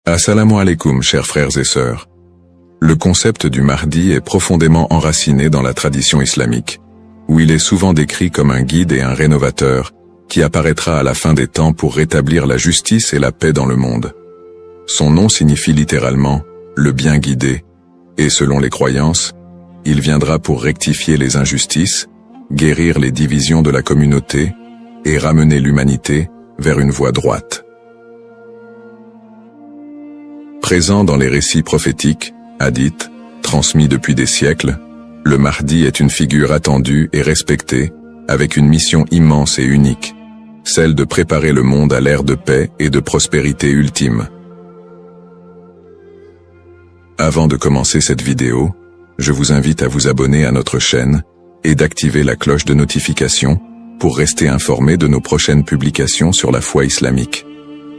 Assalamu alaikum, chers frères et sœurs. Le concept du Mahdi est profondément enraciné dans la tradition islamique, où il est souvent décrit comme un guide et un rénovateur qui apparaîtra à la fin des temps pour rétablir la justice et la paix dans le monde. Son nom signifie littéralement « le bien guidé », et selon les croyances, il viendra pour rectifier les injustices, guérir les divisions de la communauté et ramener l'humanité vers une voie droite. Présent dans les récits prophétiques, hadiths, transmis depuis des siècles, le Mahdi est une figure attendue et respectée, avec une mission immense et unique, celle de préparer le monde à l'ère de paix et de prospérité ultime. Avant de commencer cette vidéo, je vous invite à vous abonner à notre chaîne et d'activer la cloche de notification pour rester informé de nos prochaines publications sur la foi islamique.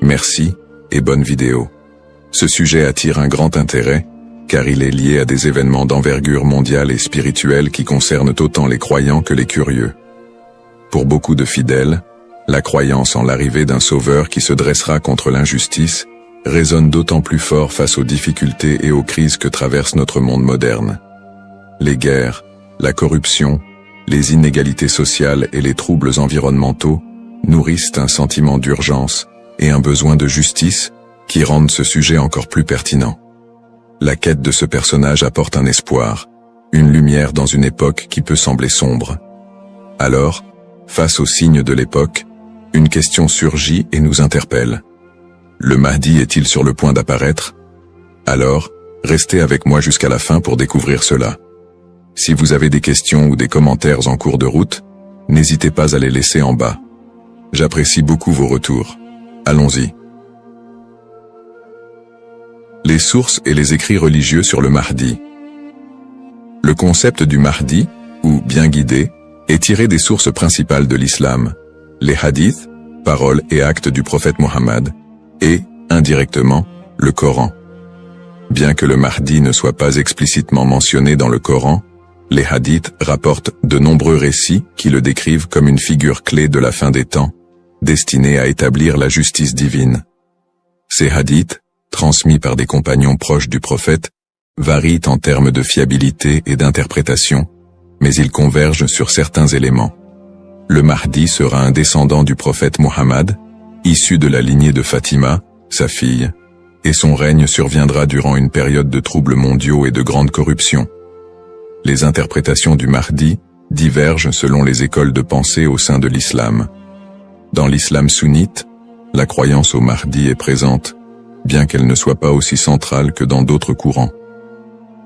Merci et bonne vidéo. Ce sujet attire un grand intérêt, car il est lié à des événements d'envergure mondiale et spirituelle qui concernent autant les croyants que les curieux. Pour beaucoup de fidèles, la croyance en l'arrivée d'un sauveur qui se dressera contre l'injustice résonne d'autant plus fort face aux difficultés et aux crises que traverse notre monde moderne. Les guerres, la corruption, les inégalités sociales et les troubles environnementaux nourrissent un sentiment d'urgence et un besoin de justice qui rendent ce sujet encore plus pertinent. La quête de ce personnage apporte un espoir, une lumière dans une époque qui peut sembler sombre. Alors, face aux signes de l'époque, une question surgit et nous interpelle. Le Mahdi est-il sur le point d'apparaître? Alors, restez avec moi jusqu'à la fin pour découvrir cela. Si vous avez des questions ou des commentaires en cours de route, n'hésitez pas à les laisser en bas. J'apprécie beaucoup vos retours. Allons-y. Les sources et les écrits religieux sur le Mahdi. Le concept du Mahdi, ou bien guidé, est tiré des sources principales de l'islam, les hadiths, paroles et actes du prophète Mohammed, et, indirectement, le Coran. Bien que le Mahdi ne soit pas explicitement mentionné dans le Coran, les hadiths rapportent de nombreux récits qui le décrivent comme une figure clé de la fin des temps, destinée à établir la justice divine. Ces hadiths, transmis par des compagnons proches du prophète, varient en termes de fiabilité et d'interprétation, mais ils convergent sur certains éléments. Le Mahdi sera un descendant du prophète Mohammed, issu de la lignée de Fatima, sa fille, et son règne surviendra durant une période de troubles mondiaux et de grande corruption. Les interprétations du Mahdi divergent selon les écoles de pensée au sein de l'islam. Dans l'islam sunnite, la croyance au Mahdi est présente, bien qu'elle ne soit pas aussi centrale que dans d'autres courants.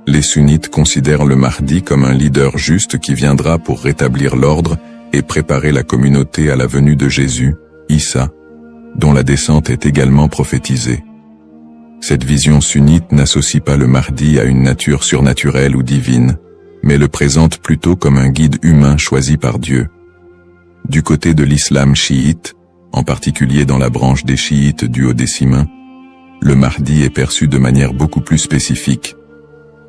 Les sunnites considèrent le Mahdi comme un leader juste qui viendra pour rétablir l'ordre et préparer la communauté à la venue de Jésus, Issa, dont la descente est également prophétisée. Cette vision sunnite n'associe pas le Mahdi à une nature surnaturelle ou divine, mais le présente plutôt comme un guide humain choisi par Dieu. Du côté de l'islam chiite, en particulier dans la branche des chiites du Haut-Décimain, le Mahdi est perçu de manière beaucoup plus spécifique.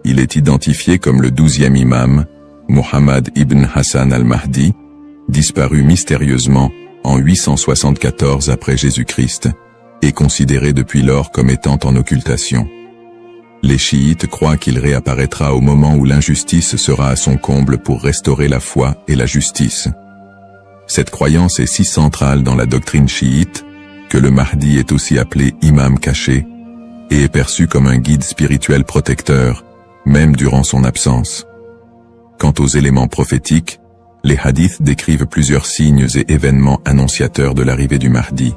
Il est identifié comme le 12e imam, Muhammad ibn Hassan al-Mahdi, disparu mystérieusement en 874 après Jésus-Christ, et considéré depuis lors comme étant en occultation. Les chiites croient qu'il réapparaîtra au moment où l'injustice sera à son comble pour restaurer la foi et la justice. Cette croyance est si centrale dans la doctrine chiite que le Mahdi est aussi appelé imam caché et est perçu comme un guide spirituel protecteur, même durant son absence. Quant aux éléments prophétiques, les hadiths décrivent plusieurs signes et événements annonciateurs de l'arrivée du Mahdi.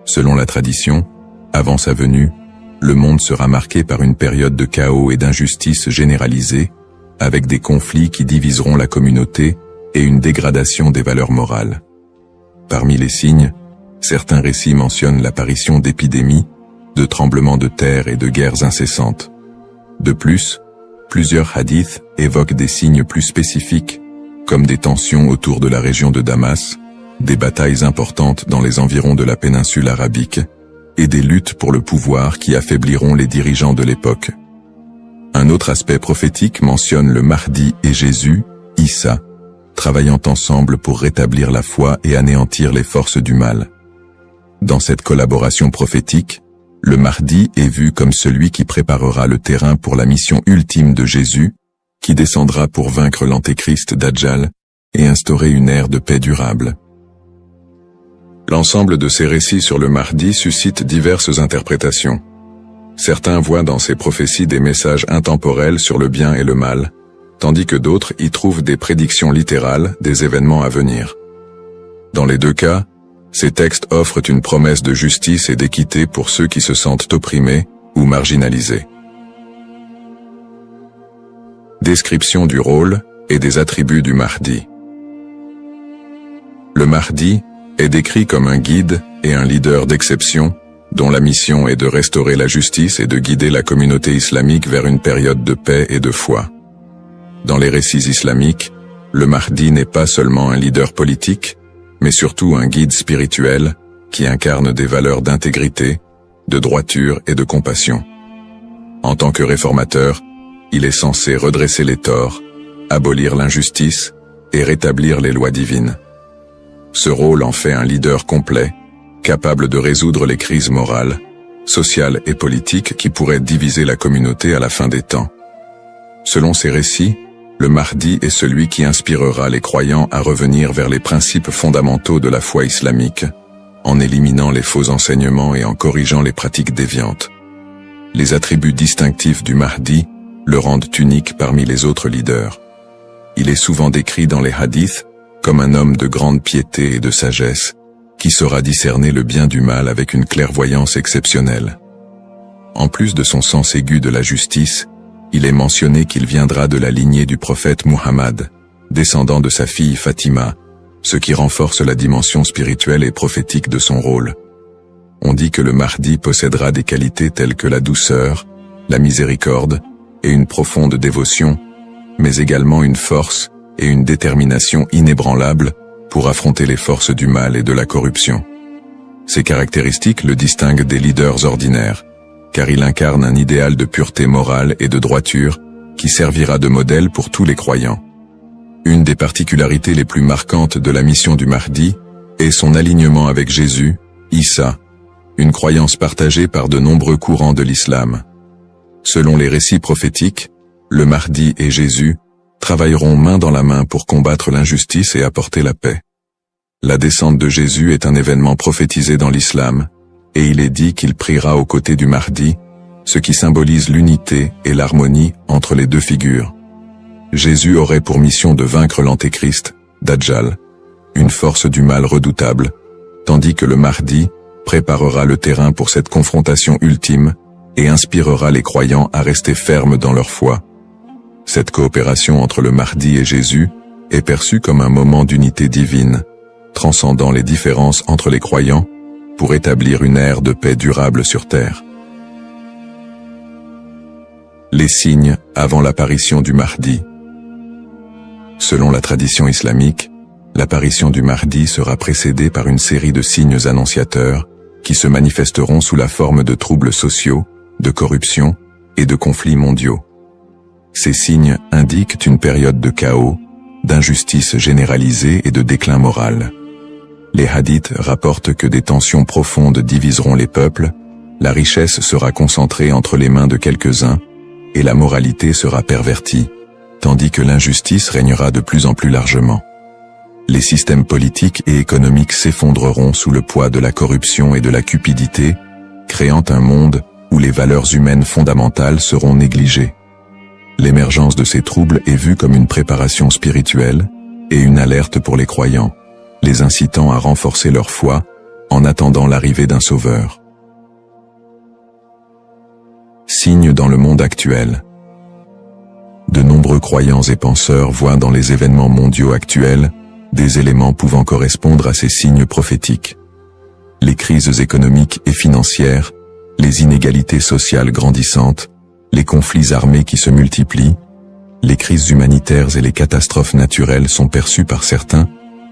Selon la tradition, avant sa venue, le monde sera marqué par une période de chaos et d'injustice généralisée, avec des conflits qui diviseront la communauté et une dégradation des valeurs morales. Parmi les signes, certains récits mentionnent l'apparition d'épidémies, de tremblements de terre et de guerres incessantes. De plus, plusieurs hadiths évoquent des signes plus spécifiques, comme des tensions autour de la région de Damas, des batailles importantes dans les environs de la péninsule arabique, et des luttes pour le pouvoir qui affaibliront les dirigeants de l'époque. Un autre aspect prophétique mentionne le Mahdi et Jésus, Issa, travaillant ensemble pour rétablir la foi et anéantir les forces du mal. Dans cette collaboration prophétique, le Mahdi est vu comme celui qui préparera le terrain pour la mission ultime de Jésus, qui descendra pour vaincre l'antéchrist Dajjal et instaurer une ère de paix durable. L'ensemble de ces récits sur le Mahdi suscite diverses interprétations. Certains voient dans ces prophéties des messages intemporels sur le bien et le mal, tandis que d'autres y trouvent des prédictions littérales des événements à venir. Dans les deux cas, ces textes offrent une promesse de justice et d'équité pour ceux qui se sentent opprimés ou marginalisés. Description du rôle et des attributs du Mahdi. Le Mahdi est décrit comme un guide et un leader d'exception, dont la mission est de restaurer la justice et de guider la communauté islamique vers une période de paix et de foi. Dans les récits islamiques, le Mahdi n'est pas seulement un leader politique, mais surtout un guide spirituel qui incarne des valeurs d'intégrité, de droiture et de compassion. En tant que réformateur, il est censé redresser les torts, abolir l'injustice et rétablir les lois divines. Ce rôle en fait un leader complet, capable de résoudre les crises morales, sociales et politiques qui pourraient diviser la communauté à la fin des temps. Selon ces récits, le Mahdi est celui qui inspirera les croyants à revenir vers les principes fondamentaux de la foi islamique, en éliminant les faux enseignements et en corrigeant les pratiques déviantes. Les attributs distinctifs du Mahdi le rendent unique parmi les autres leaders. Il est souvent décrit dans les hadiths comme un homme de grande piété et de sagesse, qui saura discerner le bien du mal avec une clairvoyance exceptionnelle. En plus de son sens aigu de la justice, il est mentionné qu'il viendra de la lignée du prophète Muhammad, descendant de sa fille Fatima, ce qui renforce la dimension spirituelle et prophétique de son rôle. On dit que le Mahdi possédera des qualités telles que la douceur, la miséricorde et une profonde dévotion, mais également une force et une détermination inébranlables pour affronter les forces du mal et de la corruption. Ces caractéristiques le distinguent des leaders ordinaires, car il incarne un idéal de pureté morale et de droiture qui servira de modèle pour tous les croyants. Une des particularités les plus marquantes de la mission du Mahdi est son alignement avec Jésus, Issa, une croyance partagée par de nombreux courants de l'islam. Selon les récits prophétiques, le Mahdi et Jésus travailleront main dans la main pour combattre l'injustice et apporter la paix. La descente de Jésus est un événement prophétisé dans l'islam, et il est dit qu'il priera aux côtés du Mahdi, ce qui symbolise l'unité et l'harmonie entre les deux figures. Jésus aurait pour mission de vaincre l'antéchrist, Dajjal, une force du mal redoutable, tandis que le Mahdi préparera le terrain pour cette confrontation ultime et inspirera les croyants à rester fermes dans leur foi. Cette coopération entre le Mahdi et Jésus est perçue comme un moment d'unité divine, transcendant les différences entre les croyants pour établir une ère de paix durable sur terre. Les signes avant l'apparition du Mahdi. Selon la tradition islamique, l'apparition du Mahdi sera précédée par une série de signes annonciateurs qui se manifesteront sous la forme de troubles sociaux, de corruption et de conflits mondiaux. Ces signes indiquent une période de chaos, d'injustice généralisée et de déclin moral. Les hadiths rapportent que des tensions profondes diviseront les peuples, la richesse sera concentrée entre les mains de quelques-uns, et la moralité sera pervertie, tandis que l'injustice régnera de plus en plus largement. Les systèmes politiques et économiques s'effondreront sous le poids de la corruption et de la cupidité, créant un monde où les valeurs humaines fondamentales seront négligées. L'émergence de ces troubles est vue comme une préparation spirituelle et une alerte pour les croyants, les incitant à renforcer leur foi en attendant l'arrivée d'un sauveur. Signes dans le monde actuel. De nombreux croyants et penseurs voient dans les événements mondiaux actuels des éléments pouvant correspondre à ces signes prophétiques. Les crises économiques et financières, les inégalités sociales grandissantes, les conflits armés qui se multiplient, les crises humanitaires et les catastrophes naturelles sont perçues par certains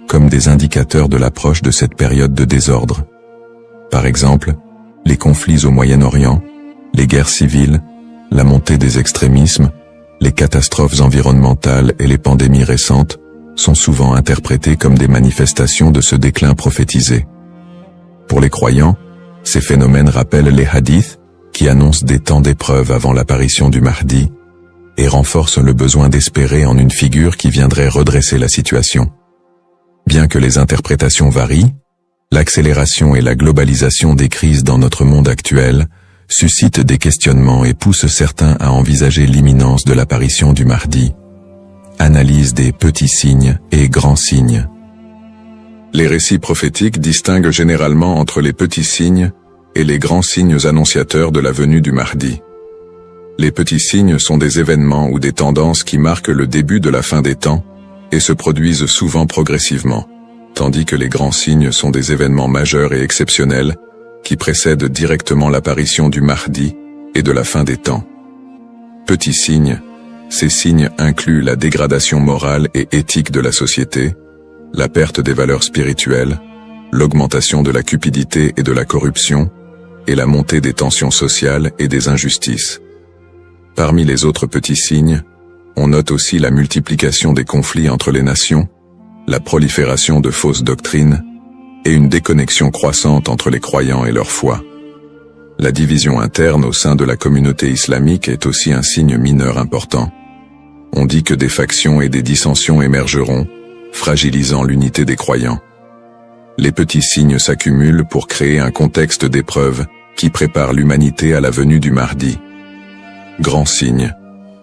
comme des indicateurs de l'approche de cette période de désordre. Par exemple, les conflits au Moyen-Orient, les guerres civiles, la montée des extrémismes, les catastrophes environnementales et les pandémies récentes sont souvent interprétés comme des manifestations de ce déclin prophétisé. Pour les croyants, Ces phénomènes rappellent les hadiths, qui annoncent des temps d'épreuve avant l'apparition du Mahdi, et renforcent le besoin d'espérer en une figure qui viendrait redresser la situation. Bien que les interprétations varient, l'accélération et la globalisation des crises dans notre monde actuel suscitent des questionnements et poussent certains à envisager l'imminence de l'apparition du Mahdi. Analyse des petits signes et grands signes. Les récits prophétiques distinguent généralement entre les petits signes et les grands signes annonciateurs de la venue du Mahdi. Les petits signes sont des événements ou des tendances qui marquent le début de la fin des temps et se produisent souvent progressivement, tandis que les grands signes sont des événements majeurs et exceptionnels qui précèdent directement l'apparition du Mahdi et de la fin des temps. Petits signes, ces signes incluent la dégradation morale et éthique de la société, la perte des valeurs spirituelles, l'augmentation de la cupidité et de la corruption, et la montée des tensions sociales et des injustices. Parmi les autres petits signes, on note aussi la multiplication des conflits entre les nations, la prolifération de fausses doctrines, et une déconnexion croissante entre les croyants et leur foi. La division interne au sein de la communauté islamique est aussi un signe mineur important. On dit que des factions et des dissensions émergeront, fragilisant l'unité des croyants. Les petits signes s'accumulent pour créer un contexte d'épreuve qui prépare l'humanité à la venue du Mahdi. Grands signes.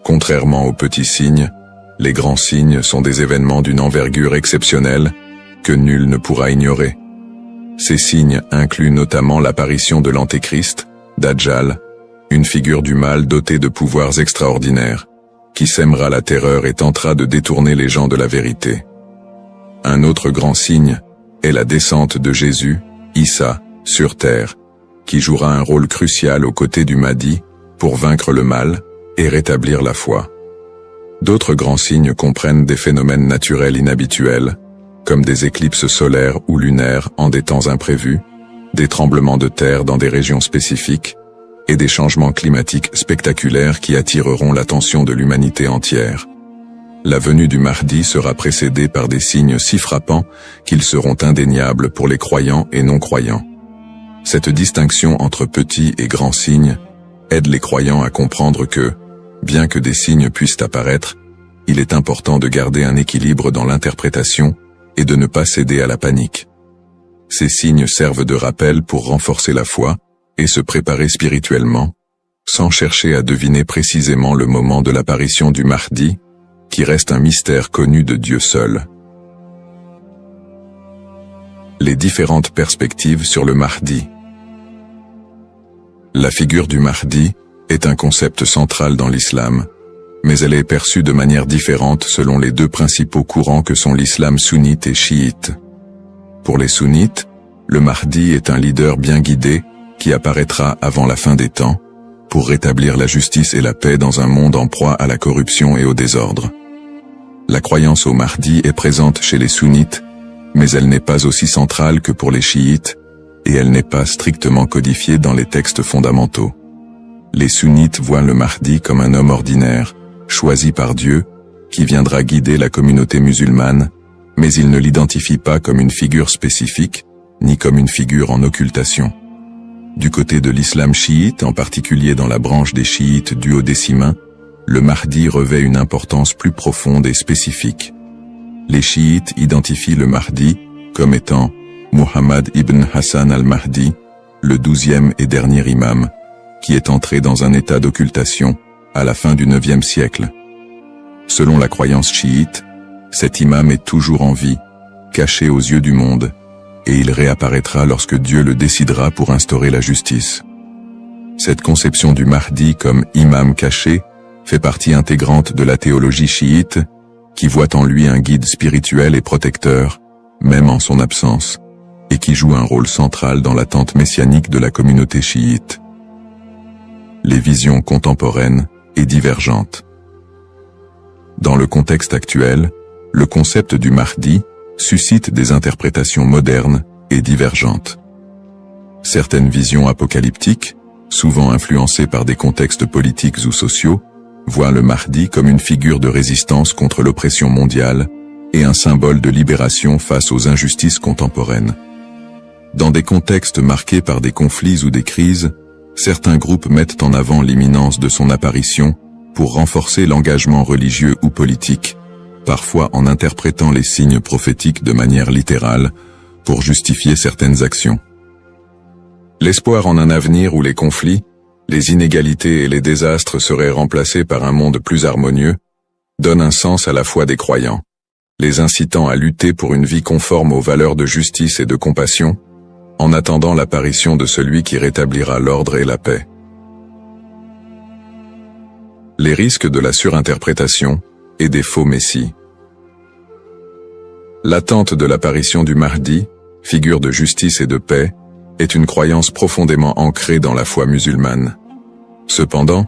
Contrairement aux petits signes, les grands signes sont des événements d'une envergure exceptionnelle que nul ne pourra ignorer. Ces signes incluent notamment l'apparition de l'Antéchrist, Dajjal, une figure du mal dotée de pouvoirs extraordinaires, qui sèmera la terreur et tentera de détourner les gens de la vérité. Un autre grand signe est la descente de Jésus, Issa, sur terre, qui jouera un rôle crucial aux côtés du Mahdi pour vaincre le mal et rétablir la foi. D'autres grands signes comprennent des phénomènes naturels inhabituels, comme des éclipses solaires ou lunaires en des temps imprévus, des tremblements de terre dans des régions spécifiques, et des changements climatiques spectaculaires qui attireront l'attention de l'humanité entière. La venue du Mahdi sera précédée par des signes si frappants qu'ils seront indéniables pour les croyants et non-croyants. Cette distinction entre petits et grands signes aide les croyants à comprendre que, bien que des signes puissent apparaître, il est important de garder un équilibre dans l'interprétation et de ne pas céder à la panique. Ces signes servent de rappel pour renforcer la foi et se préparer spirituellement, sans chercher à deviner précisément le moment de l'apparition du Mahdi, qui reste un mystère connu de Dieu seul. Les différentes perspectives sur le Mahdi. La figure du Mahdi est un concept central dans l'islam, mais elle est perçue de manière différente selon les deux principaux courants que sont l'islam sunnite et chiite. Pour les sunnites, le Mahdi est un leader bien guidé qui apparaîtra avant la fin des temps, pour rétablir la justice et la paix dans un monde en proie à la corruption et au désordre. La croyance au Mahdi est présente chez les sunnites, mais elle n'est pas aussi centrale que pour les chiites, et elle n'est pas strictement codifiée dans les textes fondamentaux. Les sunnites voient le Mahdi comme un homme ordinaire, choisi par Dieu, qui viendra guider la communauté musulmane, mais ils ne l'identifient pas comme une figure spécifique, ni comme une figure en occultation. Du côté de l'islam chiite, en particulier dans la branche des chiites duodécimains, le Mahdi revêt une importance plus profonde et spécifique. Les chiites identifient le Mahdi comme étant Muhammad ibn Hassan al-Mahdi, le 12e et dernier imam, qui est entré dans un état d'occultation à la fin du 9e siècle. Selon la croyance chiite, cet imam est toujours en vie, caché aux yeux du monde, et il réapparaîtra lorsque Dieu le décidera pour instaurer la justice. Cette conception du Mahdi comme imam caché fait partie intégrante de la théologie chiite, qui voit en lui un guide spirituel et protecteur, même en son absence, et qui joue un rôle central dans l'attente messianique de la communauté chiite. Les visions contemporaines et divergentes. Dans le contexte actuel, le concept du Mahdi suscite des interprétations modernes et divergentes. Certaines visions apocalyptiques, souvent influencées par des contextes politiques ou sociaux, voient le Mahdi comme une figure de résistance contre l'oppression mondiale et un symbole de libération face aux injustices contemporaines. Dans des contextes marqués par des conflits ou des crises, certains groupes mettent en avant l'imminence de son apparition pour renforcer l'engagement religieux ou politique, parfois en interprétant les signes prophétiques de manière littérale pour justifier certaines actions. L'espoir en un avenir où les conflits, les inégalités et les désastres seraient remplacés par un monde plus harmonieux, donne un sens à la foi des croyants, les incitant à lutter pour une vie conforme aux valeurs de justice et de compassion, en attendant l'apparition de celui qui rétablira l'ordre et la paix. Les risques de la surinterprétation et des faux messies. L'attente de l'apparition du Mahdi, figure de justice et de paix, est une croyance profondément ancrée dans la foi musulmane. Cependant,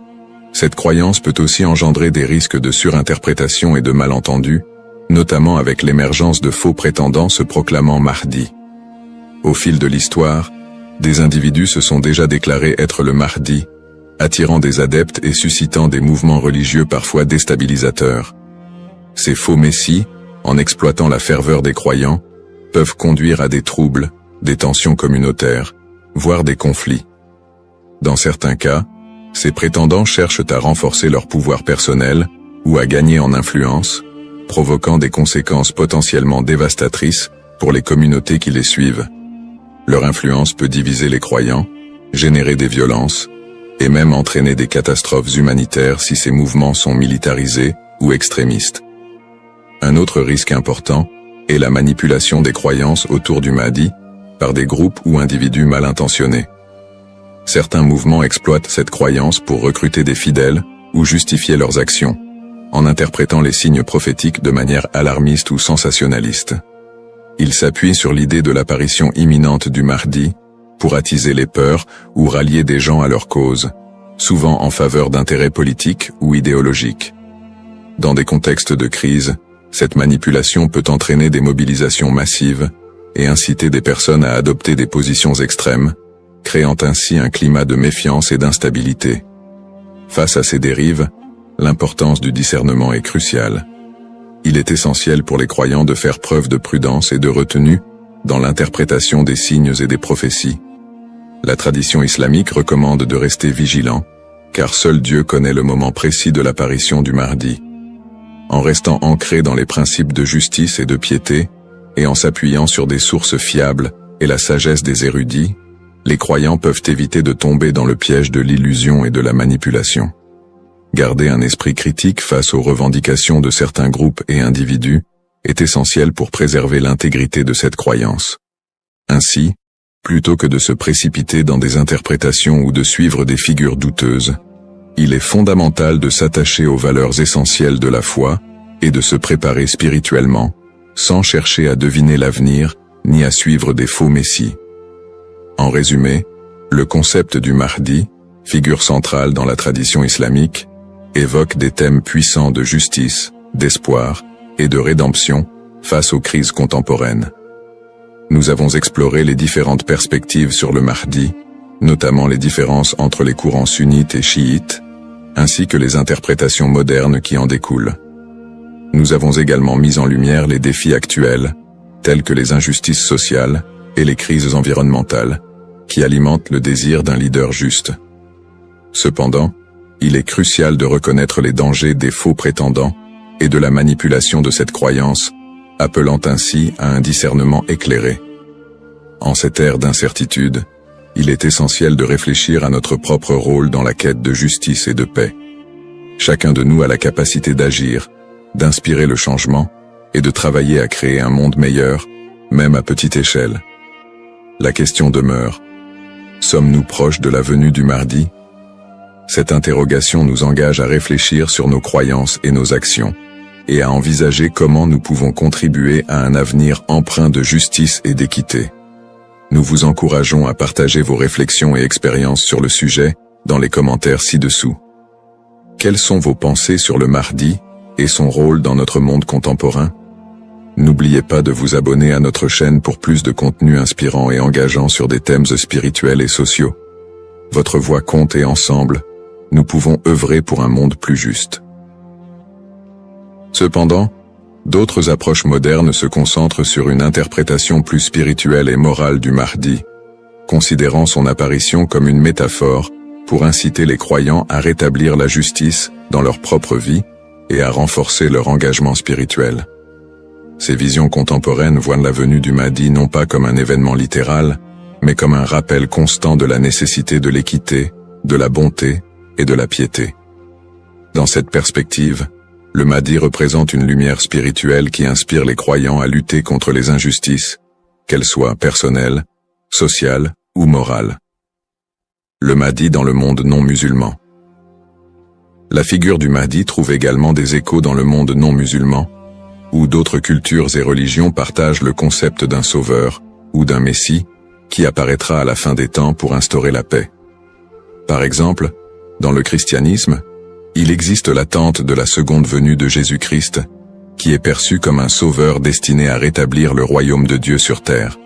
cette croyance peut aussi engendrer des risques de surinterprétation et de malentendus, notamment avec l'émergence de faux prétendants se proclamant Mahdi. Au fil de l'histoire, des individus se sont déjà déclarés être le Mahdi, attirant des adeptes et suscitant des mouvements religieux parfois déstabilisateurs. Ces faux messies, en exploitant la ferveur des croyants, peuvent conduire à des troubles, des tensions communautaires, voire des conflits. Dans certains cas, ces prétendants cherchent à renforcer leur pouvoir personnel ou à gagner en influence, provoquant des conséquences potentiellement dévastatrices pour les communautés qui les suivent. Leur influence peut diviser les croyants, générer des violences, et même entraîner des catastrophes humanitaires si ces mouvements sont militarisés ou extrémistes. Un autre risque important est la manipulation des croyances autour du Mahdi par des groupes ou individus mal intentionnés. Certains mouvements exploitent cette croyance pour recruter des fidèles ou justifier leurs actions, en interprétant les signes prophétiques de manière alarmiste ou sensationnaliste. Ils s'appuient sur l'idée de l'apparition imminente du Mahdi pour attiser les peurs ou rallier des gens à leur cause, souvent en faveur d'intérêts politiques ou idéologiques. Dans des contextes de crise, cette manipulation peut entraîner des mobilisations massives et inciter des personnes à adopter des positions extrêmes, créant ainsi un climat de méfiance et d'instabilité. Face à ces dérives, l'importance du discernement est cruciale. Il est essentiel pour les croyants de faire preuve de prudence et de retenue dans l'interprétation des signes et des prophéties. La tradition islamique recommande de rester vigilant, car seul Dieu connaît le moment précis de l'apparition du Mahdi. En restant ancré dans les principes de justice et de piété, et en s'appuyant sur des sources fiables et la sagesse des érudits, les croyants peuvent éviter de tomber dans le piège de l'illusion et de la manipulation. Garder un esprit critique face aux revendications de certains groupes et individus est essentiel pour préserver l'intégrité de cette croyance. Ainsi, plutôt que de se précipiter dans des interprétations ou de suivre des figures douteuses, il est fondamental de s'attacher aux valeurs essentielles de la foi et de se préparer spirituellement, sans chercher à deviner l'avenir ni à suivre des faux messies. En résumé, le concept du Mahdi, figure centrale dans la tradition islamique, évoque des thèmes puissants de justice, d'espoir et de rédemption face aux crises contemporaines. Nous avons exploré les différentes perspectives sur le Mahdi, notamment les différences entre les courants sunnites et chiites, ainsi que les interprétations modernes qui en découlent. Nous avons également mis en lumière les défis actuels, tels que les injustices sociales et les crises environnementales, qui alimentent le désir d'un leader juste. Cependant, il est crucial de reconnaître les dangers des faux prétendants et de la manipulation de cette croyance, appelant ainsi à un discernement éclairé. En cette ère d'incertitude, il est essentiel de réfléchir à notre propre rôle dans la quête de justice et de paix. Chacun de nous a la capacité d'agir, d'inspirer le changement et de travailler à créer un monde meilleur, même à petite échelle. La question demeure: sommes-nous proches de la venue du Mahdi? Cette interrogation nous engage à réfléchir sur nos croyances et nos actions, et à envisager comment nous pouvons contribuer à un avenir empreint de justice et d'équité. Nous vous encourageons à partager vos réflexions et expériences sur le sujet dans les commentaires ci-dessous. Quelles sont vos pensées sur le Mahdi et son rôle dans notre monde contemporain? N'oubliez pas de vous abonner à notre chaîne pour plus de contenu inspirant et engageant sur des thèmes spirituels et sociaux. Votre voix compte et ensemble, nous pouvons œuvrer pour un monde plus juste. Cependant, D'autres approches modernes se concentrent sur une interprétation plus spirituelle et morale du Mahdi, considérant son apparition comme une métaphore pour inciter les croyants à rétablir la justice dans leur propre vie et à renforcer leur engagement spirituel. Ces visions contemporaines voient la venue du Mahdi non pas comme un événement littéral, mais comme un rappel constant de la nécessité de l'équité, de la bonté et de la piété. Dans cette perspective, le Mahdi représente une lumière spirituelle qui inspire les croyants à lutter contre les injustices, qu'elles soient personnelles, sociales ou morales. Le Mahdi dans le monde non musulman. La figure du Mahdi trouve également des échos dans le monde non musulman, où d'autres cultures et religions partagent le concept d'un sauveur ou d'un messie qui apparaîtra à la fin des temps pour instaurer la paix. Par exemple, dans le christianisme, il existe l'attente de la seconde venue de Jésus-Christ, qui est perçu comme un sauveur destiné à rétablir le royaume de Dieu sur terre.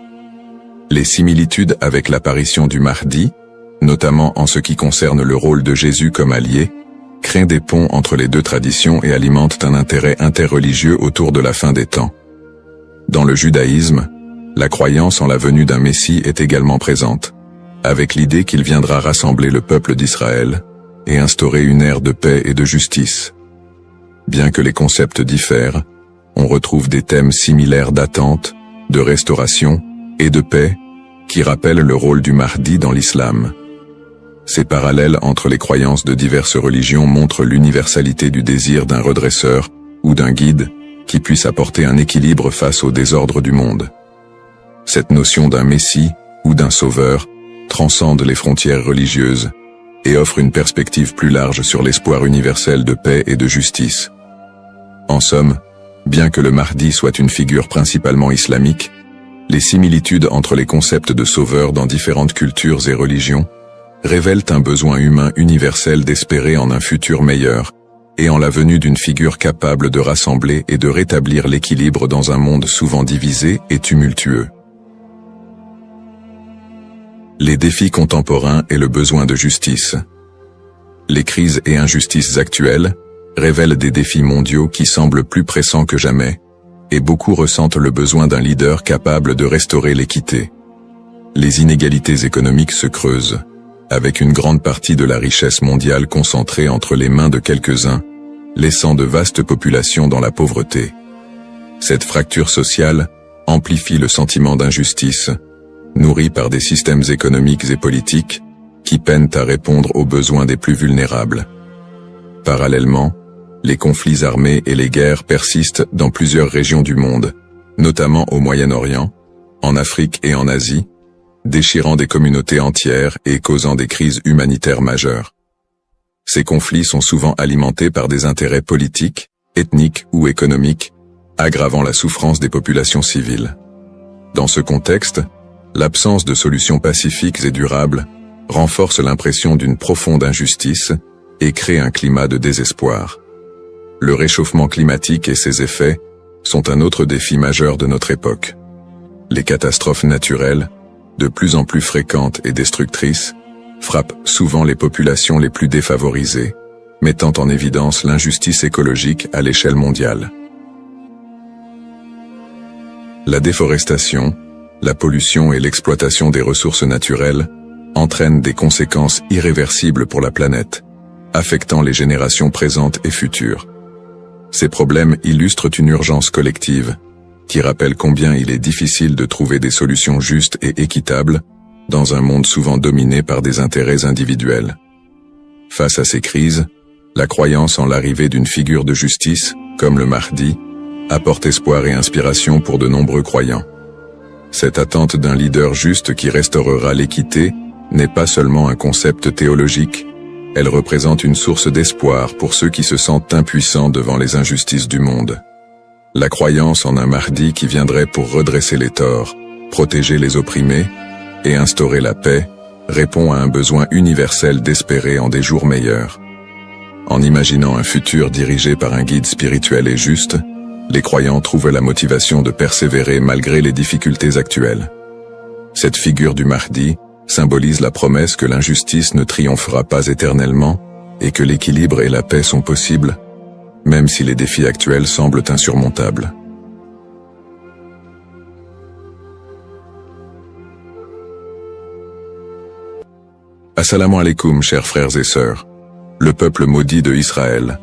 Les similitudes avec l'apparition du Mahdi, notamment en ce qui concerne le rôle de Jésus comme allié, créent des ponts entre les deux traditions et alimentent un intérêt interreligieux autour de la fin des temps. Dans le judaïsme, la croyance en la venue d'un Messie est également présente, avec l'idée qu'il viendra rassembler le peuple d'Israël et instaurer une ère de paix et de justice. Bien que les concepts diffèrent, on retrouve des thèmes similaires d'attente, de restauration et de paix qui rappellent le rôle du Mahdi dans l'islam. Ces parallèles entre les croyances de diverses religions montrent l'universalité du désir d'un redresseur ou d'un guide qui puisse apporter un équilibre face au désordre du monde. Cette notion d'un messie ou d'un sauveur transcende les frontières religieuses et offre une perspective plus large sur l'espoir universel de paix et de justice. En somme, bien que le Mahdi soit une figure principalement islamique, les similitudes entre les concepts de sauveur dans différentes cultures et religions révèlent un besoin humain universel d'espérer en un futur meilleur et en la venue d'une figure capable de rassembler et de rétablir l'équilibre dans un monde souvent divisé et tumultueux. Les défis contemporains et le besoin de justice. Les crises et injustices actuelles révèlent des défis mondiaux qui semblent plus pressants que jamais, et beaucoup ressentent le besoin d'un leader capable de restaurer l'équité. Les inégalités économiques se creusent, avec une grande partie de la richesse mondiale concentrée entre les mains de quelques-uns, laissant de vastes populations dans la pauvreté. Cette fracture sociale amplifie le sentiment d'injustice, nourri par des systèmes économiques et politiques qui peinent à répondre aux besoins des plus vulnérables. Parallèlement, les conflits armés et les guerres persistent dans plusieurs régions du monde, notamment au Moyen-Orient, en Afrique et en Asie, déchirant des communautés entières et causant des crises humanitaires majeures. Ces conflits sont souvent alimentés par des intérêts politiques, ethniques ou économiques, aggravant la souffrance des populations civiles. Dans ce contexte, l'absence de solutions pacifiques et durables renforce l'impression d'une profonde injustice et crée un climat de désespoir. Le réchauffement climatique et ses effets sont un autre défi majeur de notre époque. Les catastrophes naturelles, de plus en plus fréquentes et destructrices, frappent souvent les populations les plus défavorisées, mettant en évidence l'injustice écologique à l'échelle mondiale. La déforestation, la pollution et l'exploitation des ressources naturelles entraînent des conséquences irréversibles pour la planète, affectant les générations présentes et futures. Ces problèmes illustrent une urgence collective, qui rappelle combien il est difficile de trouver des solutions justes et équitables dans un monde souvent dominé par des intérêts individuels. Face à ces crises, la croyance en l'arrivée d'une figure de justice, comme le Mahdi, apporte espoir et inspiration pour de nombreux croyants. Cette attente d'un leader juste qui restaurera l'équité n'est pas seulement un concept théologique, elle représente une source d'espoir pour ceux qui se sentent impuissants devant les injustices du monde. La croyance en un Mahdi qui viendrait pour redresser les torts, protéger les opprimés et instaurer la paix répond à un besoin universel d'espérer en des jours meilleurs. En imaginant un futur dirigé par un guide spirituel et juste, les croyants trouvent la motivation de persévérer malgré les difficultés actuelles. Cette figure du Mahdi symbolise la promesse que l'injustice ne triomphera pas éternellement et que l'équilibre et la paix sont possibles, même si les défis actuels semblent insurmontables. Assalamu alaikum, chers frères et sœurs. Le peuple maudit de Israël.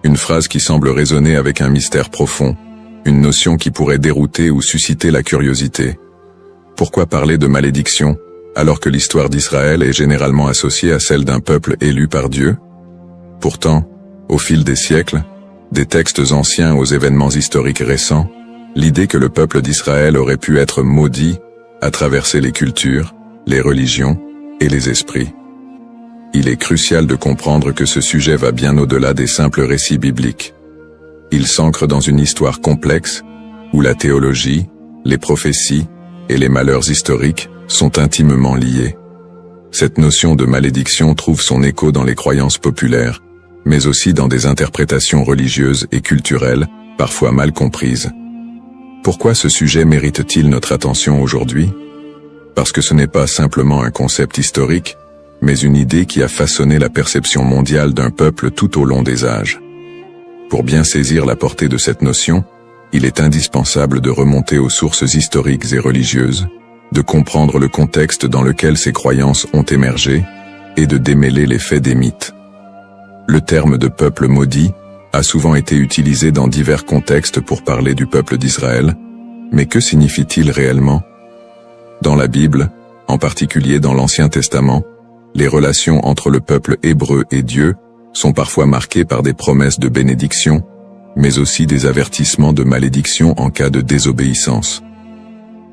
Une phrase qui semble résonner avec un mystère profond, une notion qui pourrait dérouter ou susciter la curiosité. Pourquoi parler de malédiction, alors que l'histoire d'Israël est généralement associée à celle d'un peuple élu par Dieu? Pourtant, au fil des siècles, des textes anciens aux événements historiques récents, l'idée que le peuple d'Israël aurait pu être maudit a traversé les cultures, les religions et les esprits. Il est crucial de comprendre que ce sujet va bien au-delà des simples récits bibliques. Il s'ancre dans une histoire complexe, où la théologie, les prophéties et les malheurs historiques sont intimement liés. Cette notion de malédiction trouve son écho dans les croyances populaires, mais aussi dans des interprétations religieuses et culturelles, parfois mal comprises. Pourquoi ce sujet mérite-t-il notre attention aujourd'hui? Parce que ce n'est pas simplement un concept historique, mais une idée qui a façonné la perception mondiale d'un peuple tout au long des âges. Pour bien saisir la portée de cette notion, il est indispensable de remonter aux sources historiques et religieuses, de comprendre le contexte dans lequel ces croyances ont émergé, et de démêler les faits des mythes. Le terme de peuple maudit a souvent été utilisé dans divers contextes pour parler du peuple d'Israël, mais que signifie-t-il réellement? Dans la Bible, en particulier dans l'Ancien Testament, les relations entre le peuple hébreu et Dieu sont parfois marquées par des promesses de bénédiction, mais aussi des avertissements de malédiction en cas de désobéissance.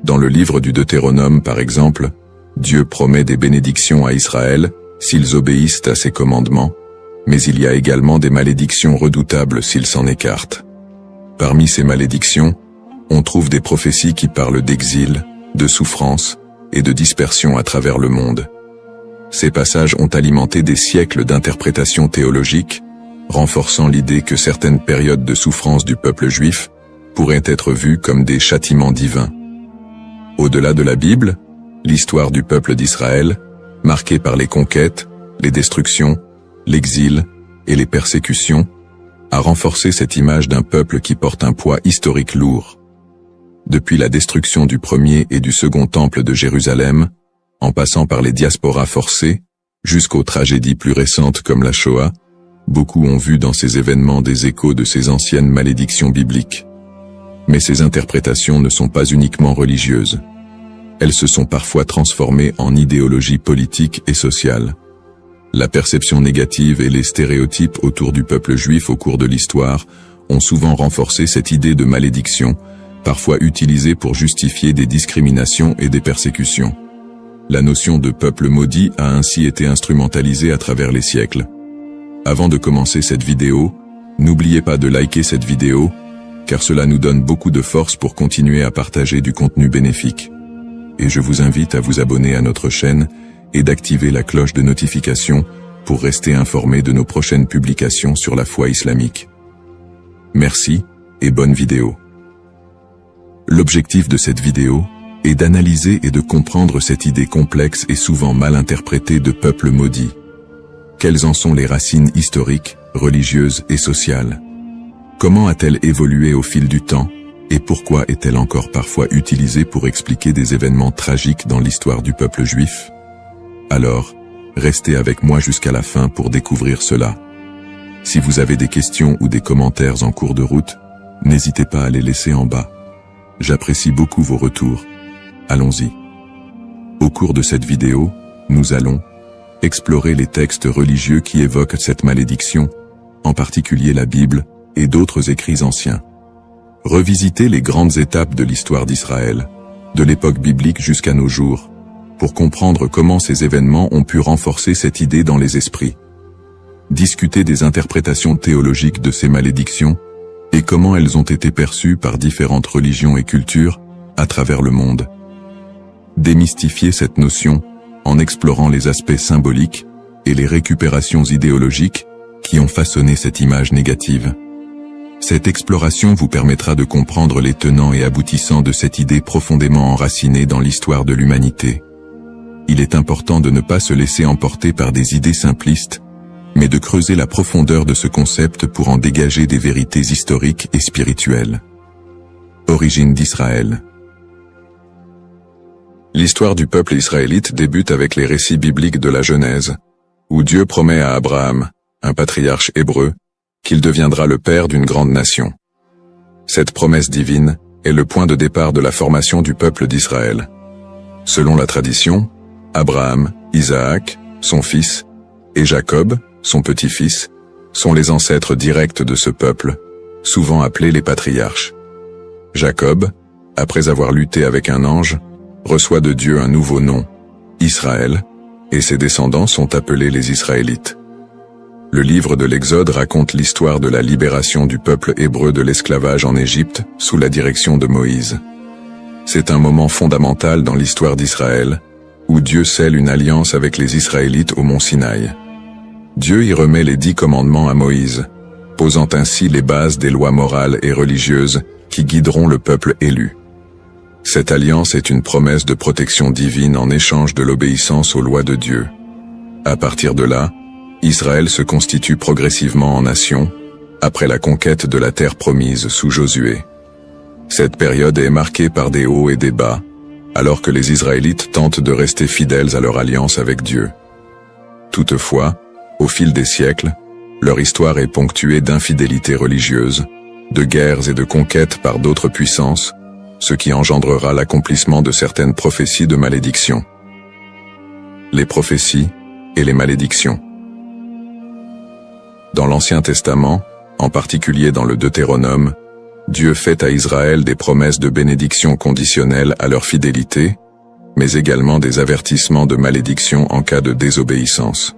Dans le livre du Deutéronome, par exemple, Dieu promet des bénédictions à Israël s'ils obéissent à ses commandements, mais il y a également des malédictions redoutables s'ils s'en écartent. Parmi ces malédictions, on trouve des prophéties qui parlent d'exil, de souffrance et de dispersion à travers le monde. Ces passages ont alimenté des siècles d'interprétations théologiques, renforçant l'idée que certaines périodes de souffrance du peuple juif pourraient être vues comme des châtiments divins. Au-delà de la Bible, l'histoire du peuple d'Israël, marquée par les conquêtes, les destructions, l'exil et les persécutions, a renforcé cette image d'un peuple qui porte un poids historique lourd. Depuis la destruction du premier et du second temple de Jérusalem, en passant par les diasporas forcées, jusqu'aux tragédies plus récentes comme la Shoah, beaucoup ont vu dans ces événements des échos de ces anciennes malédictions bibliques. Mais ces interprétations ne sont pas uniquement religieuses. Elles se sont parfois transformées en idéologie politique et sociale. La perception négative et les stéréotypes autour du peuple juif au cours de l'histoire ont souvent renforcé cette idée de malédiction, parfois utilisée pour justifier des discriminations et des persécutions. La notion de peuple maudit a ainsi été instrumentalisée à travers les siècles. Avant de commencer cette vidéo, n'oubliez pas de liker cette vidéo, car cela nous donne beaucoup de force pour continuer à partager du contenu bénéfique. Et je vous invite à vous abonner à notre chaîne et d'activer la cloche de notification pour rester informé de nos prochaines publications sur la foi islamique. Merci et bonne vidéo. L'objectif de cette vidéo est d'analyser et de comprendre cette idée complexe et souvent mal interprétée de peuple maudit. Quelles en sont les racines historiques, religieuses et sociales? Comment a-t-elle évolué au fil du temps, et pourquoi est-elle encore parfois utilisée pour expliquer des événements tragiques dans l'histoire du peuple juif? Alors, restez avec moi jusqu'à la fin pour découvrir cela. Si vous avez des questions ou des commentaires en cours de route, n'hésitez pas à les laisser en bas. J'apprécie beaucoup vos retours. Allons-y. Au cours de cette vidéo, nous allons explorer les textes religieux qui évoquent cette malédiction, en particulier la Bible et d'autres écrits anciens. Revisiter les grandes étapes de l'histoire d'Israël, de l'époque biblique jusqu'à nos jours, pour comprendre comment ces événements ont pu renforcer cette idée dans les esprits. Discuter des interprétations théologiques de ces malédictions, et comment elles ont été perçues par différentes religions et cultures à travers le monde. Démystifier cette notion en explorant les aspects symboliques et les récupérations idéologiques qui ont façonné cette image négative. Cette exploration vous permettra de comprendre les tenants et aboutissants de cette idée profondément enracinée dans l'histoire de l'humanité. Il est important de ne pas se laisser emporter par des idées simplistes, mais de creuser la profondeur de ce concept pour en dégager des vérités historiques et spirituelles. Origine d'Israël. L'histoire du peuple israélite débute avec les récits bibliques de la Genèse, où Dieu promet à Abraham, un patriarche hébreu, qu'il deviendra le père d'une grande nation. Cette promesse divine est le point de départ de la formation du peuple d'Israël. Selon la tradition, Abraham, Isaac, son fils, et Jacob, son petit-fils, sont les ancêtres directs de ce peuple, souvent appelés les patriarches. Jacob, après avoir lutté avec un ange, reçoit de Dieu un nouveau nom, Israël, et ses descendants sont appelés les Israélites. Le livre de l'Exode raconte l'histoire de la libération du peuple hébreu de l'esclavage en Égypte sous la direction de Moïse. C'est un moment fondamental dans l'histoire d'Israël, où Dieu scelle une alliance avec les Israélites au mont Sinaï. Dieu y remet les 10 commandements à Moïse, posant ainsi les bases des lois morales et religieuses qui guideront le peuple élu. Cette alliance est une promesse de protection divine en échange de l'obéissance aux lois de Dieu. À partir de là, Israël se constitue progressivement en nation, après la conquête de la terre promise sous Josué. Cette période est marquée par des hauts et des bas, alors que les Israélites tentent de rester fidèles à leur alliance avec Dieu. Toutefois, au fil des siècles, leur histoire est ponctuée d'infidélités religieuses, de guerres et de conquêtes par d'autres puissances, ce qui engendrera l'accomplissement de certaines prophéties de malédiction. Les prophéties et les malédictions. Dans l'Ancien Testament, en particulier dans le Deutéronome, Dieu fait à Israël des promesses de bénédiction conditionnelles à leur fidélité, mais également des avertissements de malédiction en cas de désobéissance.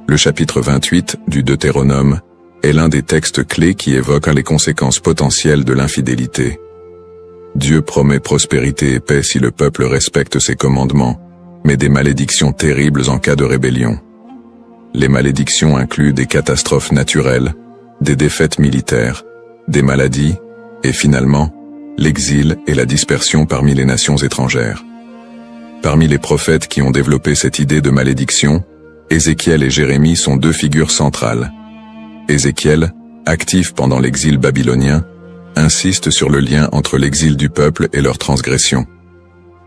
Le chapitre 28 du Deutéronome est l'un des textes clés qui évoquent les conséquences potentielles de l'infidélité. Dieu promet prospérité et paix si le peuple respecte ses commandements, mais des malédictions terribles en cas de rébellion. Les malédictions incluent des catastrophes naturelles, des défaites militaires, des maladies, et finalement, l'exil et la dispersion parmi les nations étrangères. Parmi les prophètes qui ont développé cette idée de malédiction, Ézéchiel et Jérémie sont 2 figures centrales. Ézéchiel, actif pendant l'exil babylonien, insiste sur le lien entre l'exil du peuple et leur transgression.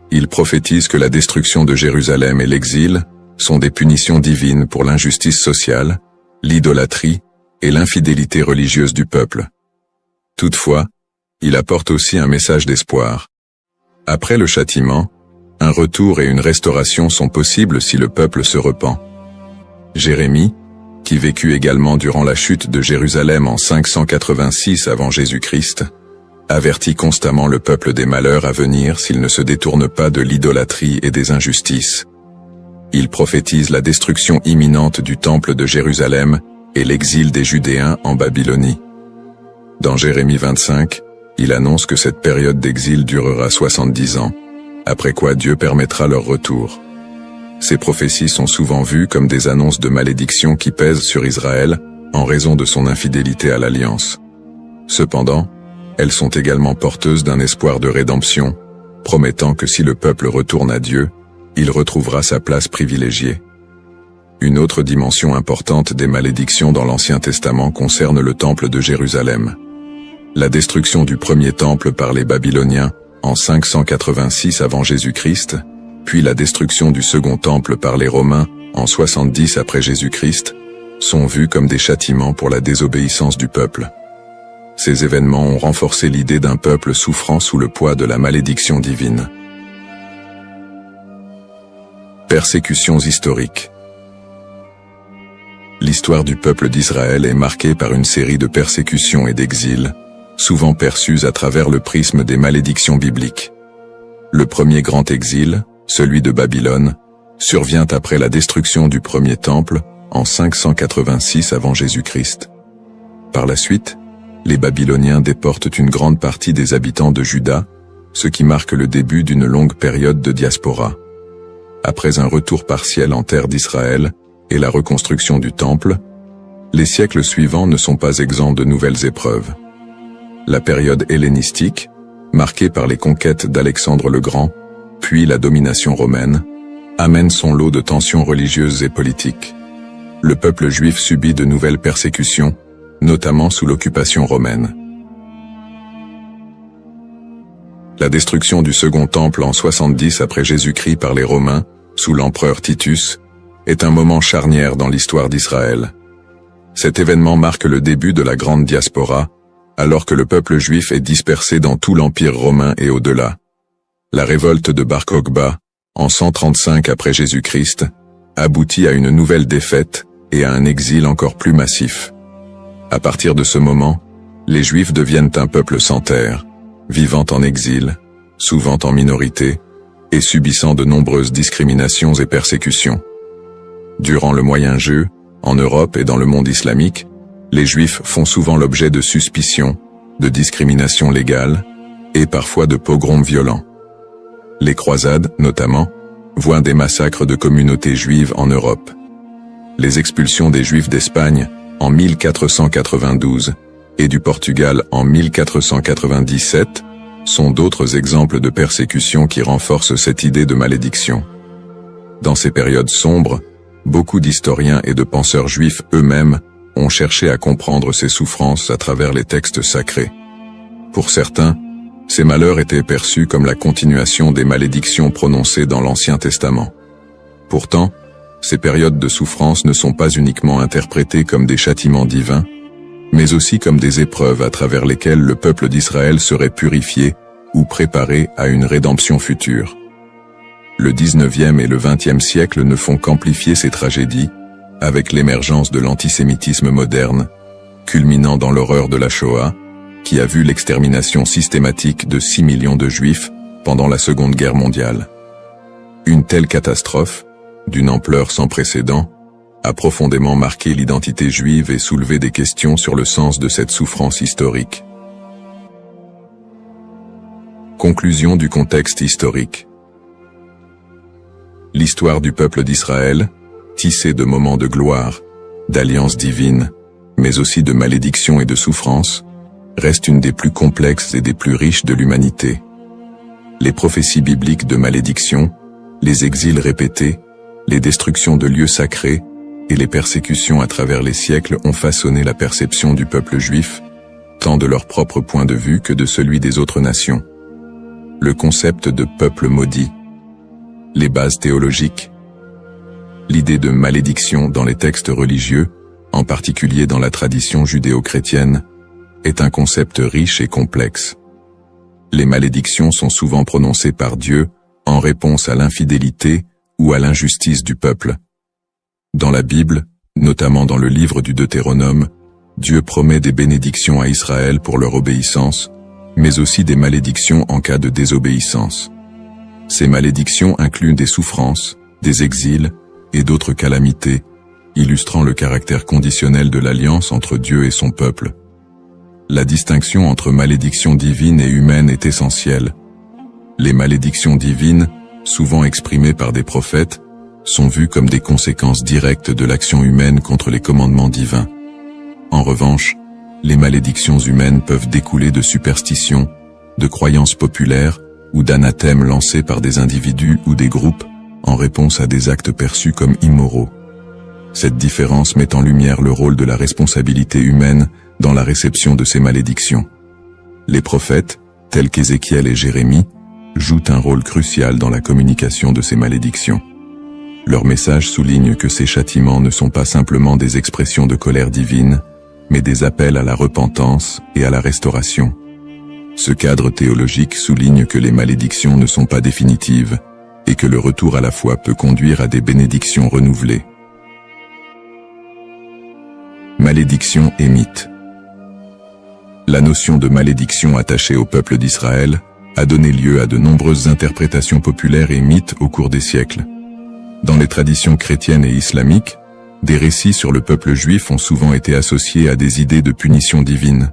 Il prophétise que la destruction de Jérusalem et l'exil sont des punitions divines pour l'injustice sociale, l'idolâtrie et l'infidélité religieuse du peuple. Toutefois, il apporte aussi un message d'espoir. Après le châtiment, un retour et une restauration sont possibles si le peuple se repent. Jérémie, qui vécut également durant la chute de Jérusalem en 586 avant Jésus-Christ, avertit constamment le peuple des malheurs à venir s'il ne se détourne pas de l'idolâtrie et des injustices. Il prophétise la destruction imminente du temple de Jérusalem et l'exil des Judéens en Babylonie. Dans Jérémie 25, il annonce que cette période d'exil durera 70 ans, après quoi Dieu permettra leur retour. Ces prophéties sont souvent vues comme des annonces de malédiction qui pèsent sur Israël en raison de son infidélité à l'alliance. Cependant, elles sont également porteuses d'un espoir de rédemption, promettant que si le peuple retourne à Dieu, il retrouvera sa place privilégiée. Une autre dimension importante des malédictions dans l'Ancien Testament concerne le temple de Jérusalem. La destruction du premier temple par les Babyloniens en 586 avant Jésus-Christ, puis la destruction du second temple par les Romains en 70 après Jésus-Christ, sont vus comme des châtiments pour la désobéissance du peuple. Ces événements ont renforcé l'idée d'un peuple souffrant sous le poids de la malédiction divine. Persécutions historiques. L'histoire du peuple d'Israël est marquée par une série de persécutions et d'exils, souvent perçues à travers le prisme des malédictions bibliques. Le premier grand exil, celui de Babylone, survient après la destruction du premier temple en 586 avant Jésus-Christ. Par la suite, les Babyloniens déportent une grande partie des habitants de Juda, ce qui marque le début d'une longue période de diaspora. Après un retour partiel en terre d'Israël et la reconstruction du temple, les siècles suivants ne sont pas exempts de nouvelles épreuves. La période hellénistique, marquée par les conquêtes d'Alexandre le Grand, puis la domination romaine, amène son lot de tensions religieuses et politiques. le peuple juif subit de nouvelles persécutions, notamment sous l'occupation romaine. La destruction du Second Temple en 70 après Jésus-Christ par les Romains, sous l'empereur Titus, est un moment charnière dans l'histoire d'Israël. Cet événement marque le début de la grande diaspora, alors que le peuple juif est dispersé dans tout l'Empire romain et au-delà. La révolte de Bar Kokhba, en 135 après Jésus-Christ, aboutit à une nouvelle défaite et à un exil encore plus massif. À partir de ce moment, les Juifs deviennent un peuple sans terre, vivant en exil, souvent en minorité, et subissant de nombreuses discriminations et persécutions. Durant le Moyen-Âge, en Europe et dans le monde islamique, les Juifs font souvent l'objet de suspicions, de discriminations légales, et parfois de pogroms violents. Les croisades, notamment, voient des massacres de communautés juives en Europe. Les expulsions des Juifs d'Espagne, en 1492, et du Portugal en 1497, sont d'autres exemples de persécutions qui renforcent cette idée de malédiction. Dans ces périodes sombres, beaucoup d'historiens et de penseurs juifs eux-mêmes ont cherché à comprendre ces souffrances à travers les textes sacrés. Pour certains, ces malheurs étaient perçus comme la continuation des malédictions prononcées dans l'Ancien Testament. Pourtant, ces périodes de souffrance ne sont pas uniquement interprétées comme des châtiments divins, mais aussi comme des épreuves à travers lesquelles le peuple d'Israël serait purifié ou préparé à une rédemption future. Le 19e et le 20e siècle ne font qu'amplifier ces tragédies, avec l'émergence de l'antisémitisme moderne, culminant dans l'horreur de la Shoah, qui a vu l'extermination systématique de 6 millions de Juifs pendant la Seconde Guerre mondiale. Une telle catastrophe, d'une ampleur sans précédent, a profondément marqué l'identité juive et soulevé des questions sur le sens de cette souffrance historique. Conclusion du contexte historique. L'histoire du peuple d'Israël, tissée de moments de gloire, d'alliances divines, mais aussi de malédictions et de souffrances, reste une des plus complexes et des plus riches de l'humanité. Les prophéties bibliques de malédiction, les exils répétés, les destructions de lieux sacrés et les persécutions à travers les siècles ont façonné la perception du peuple juif, tant de leur propre point de vue que de celui des autres nations. Le concept de peuple maudit, les bases théologiques, l'idée de malédiction dans les textes religieux, en particulier dans la tradition judéo-chrétienne, est un concept riche et complexe. Les malédictions sont souvent prononcées par Dieu en réponse à l'infidélité ou à l'injustice du peuple. Dans la Bible, notamment dans le livre du Deutéronome, Dieu promet des bénédictions à Israël pour leur obéissance, mais aussi des malédictions en cas de désobéissance. Ces malédictions incluent des souffrances, des exils et d'autres calamités, illustrant le caractère conditionnel de l'alliance entre Dieu et son peuple. La distinction entre malédiction divine et humaine est essentielle. Les malédictions divines, souvent exprimées par des prophètes, sont vues comme des conséquences directes de l'action humaine contre les commandements divins. En revanche, les malédictions humaines peuvent découler de superstitions, de croyances populaires ou d'anathèmes lancés par des individus ou des groupes en réponse à des actes perçus comme immoraux. Cette différence met en lumière le rôle de la responsabilité humaine dans la réception de ces malédictions. Les prophètes, tels qu'Ézéchiel et Jérémie, jouent un rôle crucial dans la communication de ces malédictions. Leur message souligne que ces châtiments ne sont pas simplement des expressions de colère divine, mais des appels à la repentance et à la restauration. Ce cadre théologique souligne que les malédictions ne sont pas définitives, et que le retour à la foi peut conduire à des bénédictions renouvelées. Malédiction et mythe. La notion de malédiction attachée au peuple d'Israël a donné lieu à de nombreuses interprétations populaires et mythes au cours des siècles. Dans les traditions chrétiennes et islamiques, des récits sur le peuple juif ont souvent été associés à des idées de punition divine.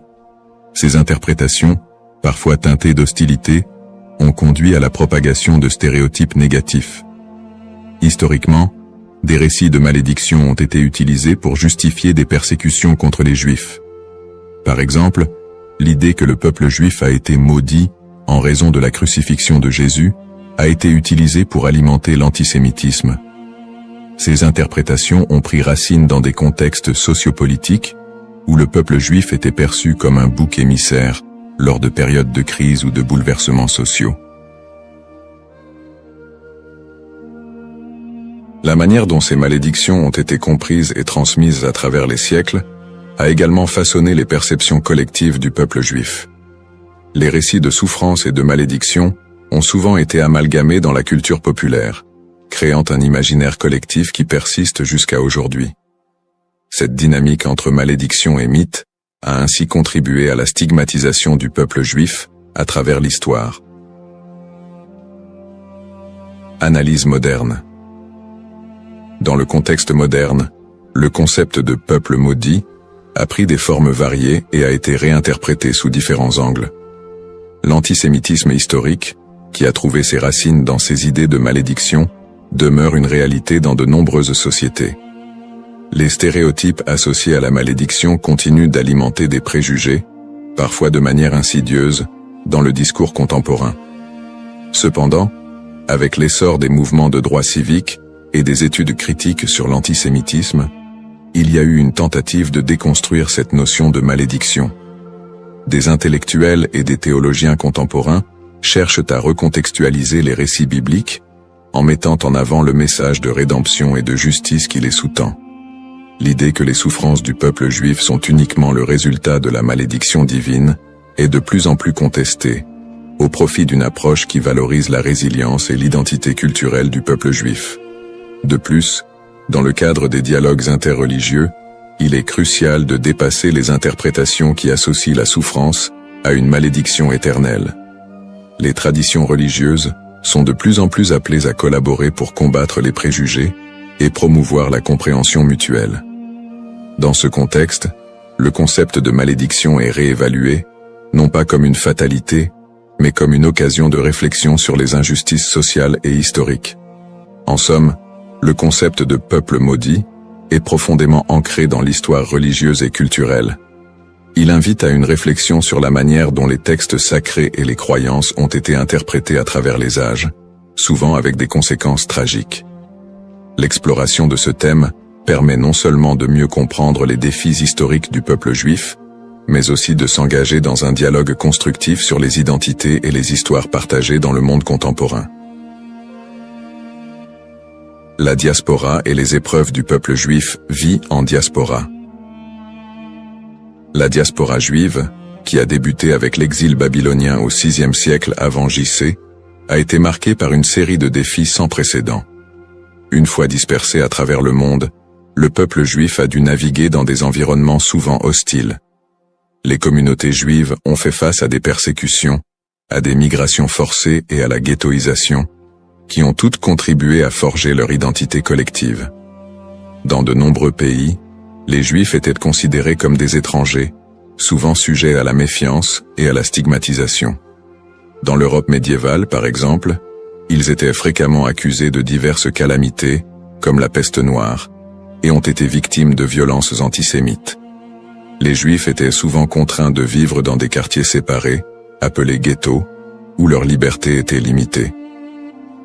Ces interprétations, parfois teintées d'hostilité, ont conduit à la propagation de stéréotypes négatifs. Historiquement, des récits de malédiction ont été utilisés pour justifier des persécutions contre les Juifs. Par exemple, l'idée que le peuple juif a été maudit en raison de la crucifixion de Jésus a été utilisée pour alimenter l'antisémitisme. Ces interprétations ont pris racine dans des contextes sociopolitiques où le peuple juif était perçu comme un bouc émissaire lors de périodes de crise ou de bouleversements sociaux. La manière dont ces malédictions ont été comprises et transmises à travers les siècles a également façonné les perceptions collectives du peuple juif. Les récits de souffrance et de malédiction ont souvent été amalgamés dans la culture populaire, créant un imaginaire collectif qui persiste jusqu'à aujourd'hui. Cette dynamique entre malédiction et mythe a ainsi contribué à la stigmatisation du peuple juif à travers l'histoire. Analyse moderne. Dans le contexte moderne, le concept de peuple maudit a pris des formes variées et a été réinterprété sous différents angles. L'antisémitisme historique, qui a trouvé ses racines dans ces idées de malédiction, demeure une réalité dans de nombreuses sociétés. Les stéréotypes associés à la malédiction continuent d'alimenter des préjugés, parfois de manière insidieuse, dans le discours contemporain. Cependant, avec l'essor des mouvements de droit civique et des études critiques sur l'antisémitisme, il y a eu une tentative de déconstruire cette notion de malédiction. Des intellectuels et des théologiens contemporains cherchent à recontextualiser les récits bibliques en mettant en avant le message de rédemption et de justice qui les sous-tend. L'idée que les souffrances du peuple juif sont uniquement le résultat de la malédiction divine est de plus en plus contestée, au profit d'une approche qui valorise la résilience et l'identité culturelle du peuple juif. De plus, dans le cadre des dialogues interreligieux, il est crucial de dépasser les interprétations qui associent la souffrance à une malédiction éternelle. Les traditions religieuses sont de plus en plus appelées à collaborer pour combattre les préjugés et promouvoir la compréhension mutuelle. Dans ce contexte, le concept de malédiction est réévalué, non pas comme une fatalité, mais comme une occasion de réflexion sur les injustices sociales et historiques. En somme, le concept de peuple maudit est profondément ancré dans l'histoire religieuse et culturelle. Il invite à une réflexion sur la manière dont les textes sacrés et les croyances ont été interprétés à travers les âges, souvent avec des conséquences tragiques. L'exploration de ce thème permet non seulement de mieux comprendre les défis historiques du peuple juif, mais aussi de s'engager dans un dialogue constructif sur les identités et les histoires partagées dans le monde contemporain. La diaspora et les épreuves du peuple juif vit en diaspora. La diaspora juive, qui a débuté avec l'exil babylonien au VIe siècle avant J.C., a été marquée par une série de défis sans précédent. Une fois dispersé à travers le monde, le peuple juif a dû naviguer dans des environnements souvent hostiles. Les communautés juives ont fait face à des persécutions, à des migrations forcées et à la ghettoisation, qui ont toutes contribué à forger leur identité collective. Dans de nombreux pays, les Juifs étaient considérés comme des étrangers, souvent sujets à la méfiance et à la stigmatisation. Dans l'Europe médiévale, par exemple, ils étaient fréquemment accusés de diverses calamités, comme la peste noire, et ont été victimes de violences antisémites. Les Juifs étaient souvent contraints de vivre dans des quartiers séparés, appelés ghettos, où leur liberté était limitée.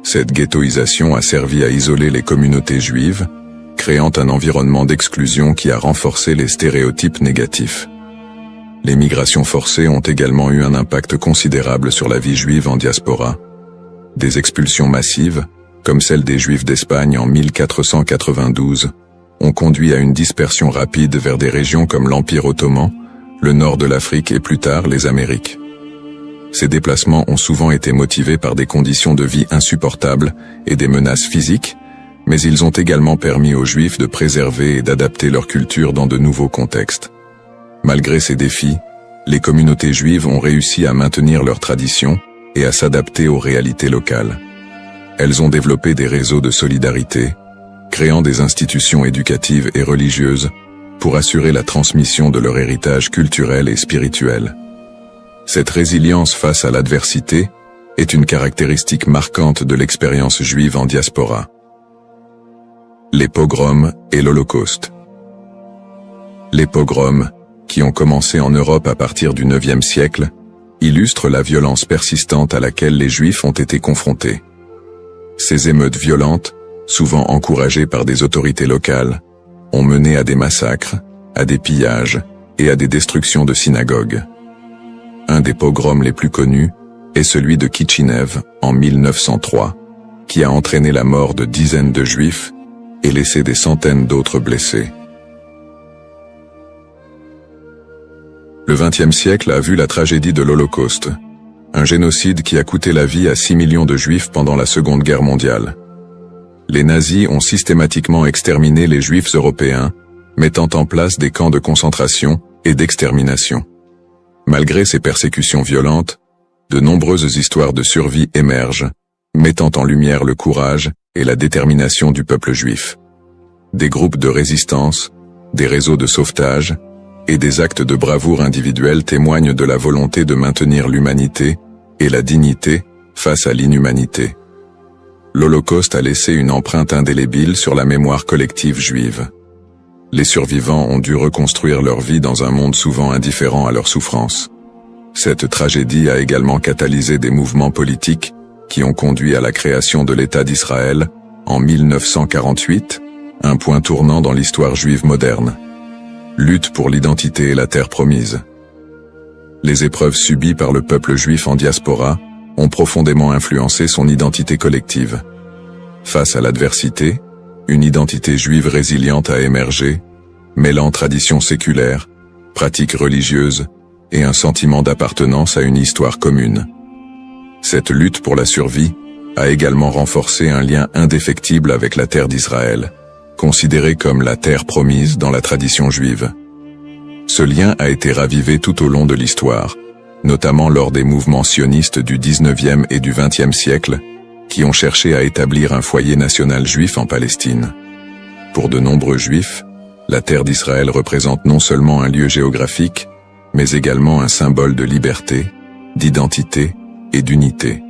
Cette ghettoisation a servi à isoler les communautés juives, créant un environnement d'exclusion qui a renforcé les stéréotypes négatifs. Les migrations forcées ont également eu un impact considérable sur la vie juive en diaspora. Des expulsions massives, comme celle des Juifs d'Espagne en 1492, ont conduit à une dispersion rapide vers des régions comme l'Empire ottoman, le nord de l'Afrique et plus tard les Amériques. Ces déplacements ont souvent été motivés par des conditions de vie insupportables et des menaces physiques, mais ils ont également permis aux Juifs de préserver et d'adapter leur culture dans de nouveaux contextes. Malgré ces défis, les communautés juives ont réussi à maintenir leurs traditions et à s'adapter aux réalités locales. Elles ont développé des réseaux de solidarité, créant des institutions éducatives et religieuses pour assurer la transmission de leur héritage culturel et spirituel. Cette résilience face à l'adversité est une caractéristique marquante de l'expérience juive en diaspora. Les pogroms et l'Holocauste. Les pogroms, qui ont commencé en Europe à partir du IXe siècle, illustrent la violence persistante à laquelle les Juifs ont été confrontés. Ces émeutes violentes souvent encouragés par des autorités locales, ont mené à des massacres, à des pillages et à des destructions de synagogues. Un des pogroms les plus connus est celui de Kitchinev en 1903, qui a entraîné la mort de dizaines de Juifs et laissé des centaines d'autres blessés. Le XXe siècle a vu la tragédie de l'Holocauste, un génocide qui a coûté la vie à 6 millions de Juifs pendant la Seconde Guerre mondiale. Les nazis ont systématiquement exterminé les Juifs européens, mettant en place des camps de concentration et d'extermination. Malgré ces persécutions violentes, de nombreuses histoires de survie émergent, mettant en lumière le courage et la détermination du peuple juif. Des groupes de résistance, des réseaux de sauvetage et des actes de bravoure individuels témoignent de la volonté de maintenir l'humanité et la dignité face à l'inhumanité. L'Holocauste a laissé une empreinte indélébile sur la mémoire collective juive. Les survivants ont dû reconstruire leur vie dans un monde souvent indifférent à leurs souffrances. Cette tragédie a également catalysé des mouvements politiques qui ont conduit à la création de l'État d'Israël en 1948, un point tournant dans l'histoire juive moderne. Lutte pour l'identité et la terre promise. Les épreuves subies par le peuple juif en diaspora ont profondément influencé son identité collective. Face à l'adversité, une identité juive résiliente a émergé, mêlant traditions séculaires, pratiques religieuses et un sentiment d'appartenance à une histoire commune. Cette lutte pour la survie a également renforcé un lien indéfectible avec la terre d'Israël, considérée comme la terre promise dans la tradition juive. Ce lien a été ravivé tout au long de l'histoire, notamment lors des mouvements sionistes du XIXe et du XXe siècle, qui ont cherché à établir un foyer national juif en Palestine. Pour de nombreux juifs, la terre d'Israël représente non seulement un lieu géographique, mais également un symbole de liberté, d'identité et d'unité.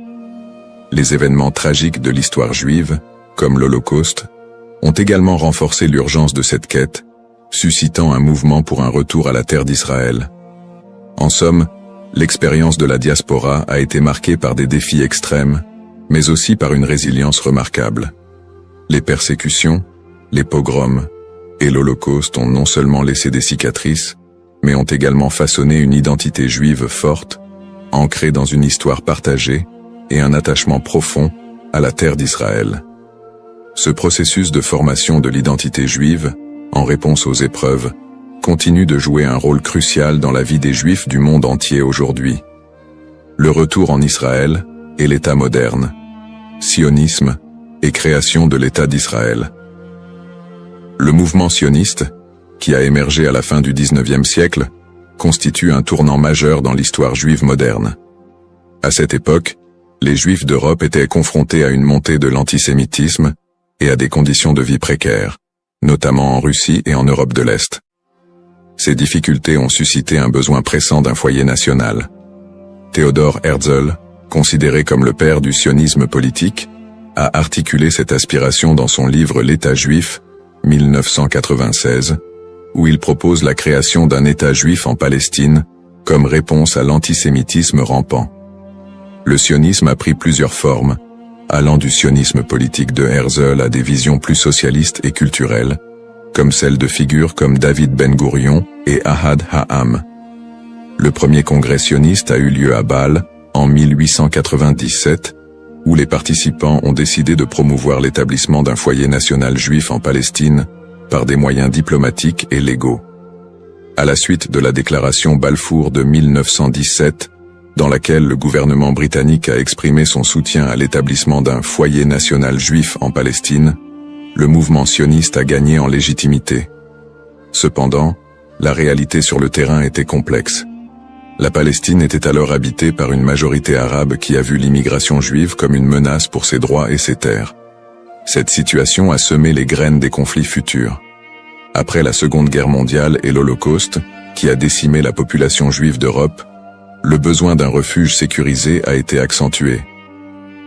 Les événements tragiques de l'histoire juive, comme l'Holocauste, ont également renforcé l'urgence de cette quête, suscitant un mouvement pour un retour à la terre d'Israël. En somme, l'expérience de la diaspora a été marquée par des défis extrêmes, mais aussi par une résilience remarquable. Les persécutions, les pogroms et l'Holocauste ont non seulement laissé des cicatrices, mais ont également façonné une identité juive forte, ancrée dans une histoire partagée et un attachement profond à la terre d'Israël. Ce processus de formation de l'identité juive, en réponse aux épreuves, continue de jouer un rôle crucial dans la vie des Juifs du monde entier aujourd'hui. Le retour en Israël et l'État moderne, sionisme et création de l'État d'Israël. Le mouvement sioniste, qui a émergé à la fin du XIXe siècle, constitue un tournant majeur dans l'histoire juive moderne. À cette époque, les Juifs d'Europe étaient confrontés à une montée de l'antisémitisme et à des conditions de vie précaires, notamment en Russie et en Europe de l'Est. Ces difficultés ont suscité un besoin pressant d'un foyer national. Theodor Herzl, considéré comme le père du sionisme politique, a articulé cette aspiration dans son livre L'État juif, 1996, où il propose la création d'un État juif en Palestine comme réponse à l'antisémitisme rampant. Le sionisme a pris plusieurs formes, allant du sionisme politique de Herzl à des visions plus socialistes et culturelles, comme celles de figures comme David Ben-Gourion et Ahad Ha'am. Le premier congrès sioniste a eu lieu à Bâle, en 1897, où les participants ont décidé de promouvoir l'établissement d'un foyer national juif en Palestine par des moyens diplomatiques et légaux. À la suite de la déclaration Balfour de 1917, dans laquelle le gouvernement britannique a exprimé son soutien à l'établissement d'un foyer national juif en Palestine, le mouvement sioniste a gagné en légitimité. Cependant, la réalité sur le terrain était complexe. La Palestine était alors habitée par une majorité arabe qui a vu l'immigration juive comme une menace pour ses droits et ses terres. Cette situation a semé les graines des conflits futurs. Après la Seconde Guerre mondiale et l'Holocauste, qui a décimé la population juive d'Europe, le besoin d'un refuge sécurisé a été accentué.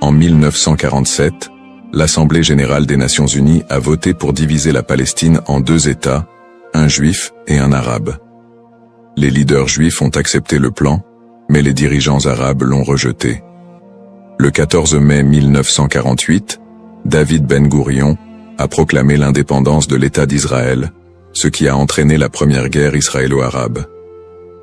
En 1947, l'Assemblée générale des Nations unies a voté pour diviser la Palestine en deux États, un juif et un arabe. Les leaders juifs ont accepté le plan, mais les dirigeants arabes l'ont rejeté. Le 14 mai 1948, David Ben-Gourion, a proclamé l'indépendance de l'État d'Israël, ce qui a entraîné la première guerre israélo-arabe.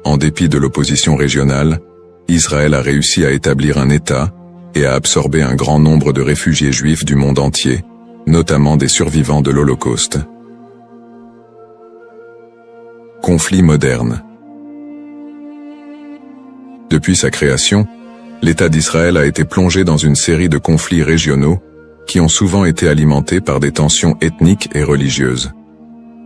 En dépit de l'opposition régionale, Israël a réussi à établir un État et a absorbé un grand nombre de réfugiés juifs du monde entier, notamment des survivants de l'Holocauste. Conflit moderne. Depuis sa création, l'État d'Israël a été plongé dans une série de conflits régionaux qui ont souvent été alimentés par des tensions ethniques et religieuses.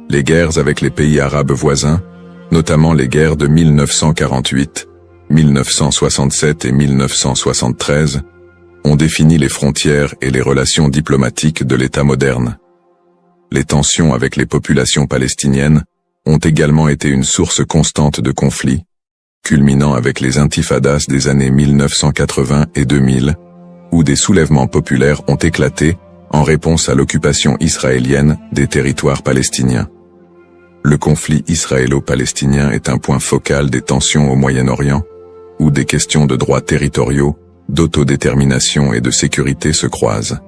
Les guerres avec les pays arabes voisins, notamment les guerres de 1948, 1967 et 1973, ont défini les frontières et les relations diplomatiques de l'État moderne. Les tensions avec les populations palestiniennes ont également été une source constante de conflits, culminant avec les intifadas des années 1980 et 2000, où des soulèvements populaires ont éclaté en réponse à l'occupation israélienne des territoires palestiniens. Le conflit israélo-palestinien est un point focal des tensions au Moyen-Orient, où des questions de droits territoriaux, d'autodétermination et de sécurité se croisent.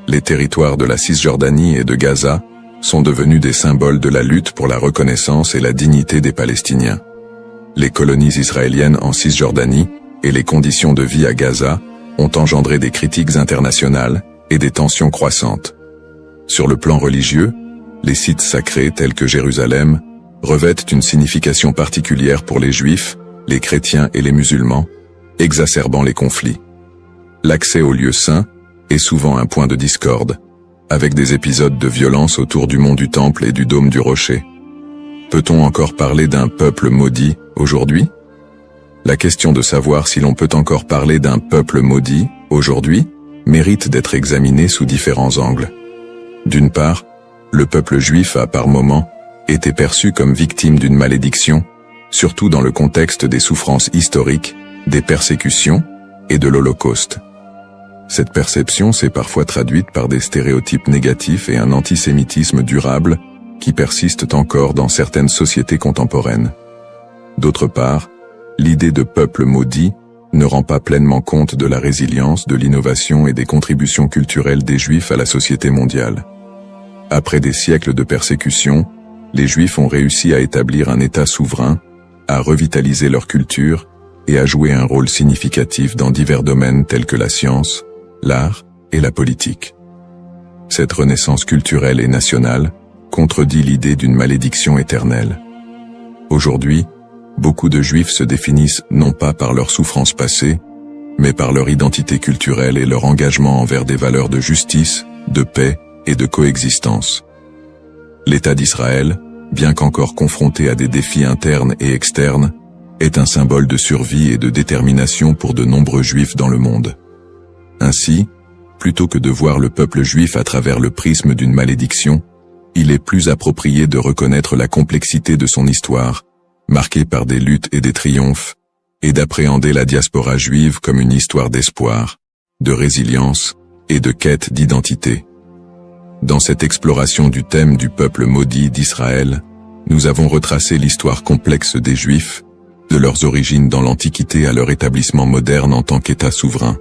Les territoires de la Cisjordanie et de Gaza sont devenus des symboles de la lutte pour la reconnaissance et la dignité des Palestiniens. Les colonies israéliennes en Cisjordanie et les conditions de vie à Gaza ont engendré des critiques internationales et des tensions croissantes. Sur le plan religieux, les sites sacrés tels que Jérusalem revêtent une signification particulière pour les Juifs, les chrétiens et les musulmans, exacerbant les conflits. L'accès aux lieux saints est souvent un point de discorde, avec des épisodes de violence autour du mont du Temple et du dôme du Rocher. Peut-on encore parler d'un peuple maudit aujourd'hui? La question de savoir si l'on peut encore parler d'un peuple maudit aujourd'hui mérite d'être examinée sous différents angles. D'une part, le peuple juif a par moments été perçu comme victime d'une malédiction, surtout dans le contexte des souffrances historiques, des persécutions et de l'Holocauste. Cette perception s'est parfois traduite par des stéréotypes négatifs et un antisémitisme durable qui persistent encore dans certaines sociétés contemporaines. D'autre part, l'idée de peuple maudit ne rend pas pleinement compte de la résilience, de l'innovation et des contributions culturelles des Juifs à la société mondiale. Après des siècles de persécution, les Juifs ont réussi à établir un État souverain, à revitaliser leur culture et à jouer un rôle significatif dans divers domaines tels que la science, l'art et la politique. Cette renaissance culturelle et nationale contredit l'idée d'une malédiction éternelle. Aujourd'hui, beaucoup de Juifs se définissent non pas par leur souffrance passée, mais par leur identité culturelle et leur engagement envers des valeurs de justice, de paix et de coexistence. L'État d'Israël, bien qu'encore confronté à des défis internes et externes, est un symbole de survie et de détermination pour de nombreux Juifs dans le monde. Ainsi, plutôt que de voir le peuple juif à travers le prisme d'une malédiction, il est plus approprié de reconnaître la complexité de son histoire, marquée par des luttes et des triomphes, et d'appréhender la diaspora juive comme une histoire d'espoir, de résilience et de quête d'identité. Dans cette exploration du thème du peuple maudit d'Israël, nous avons retracé l'histoire complexe des Juifs, de leurs origines dans l'Antiquité à leur établissement moderne en tant qu'État souverain.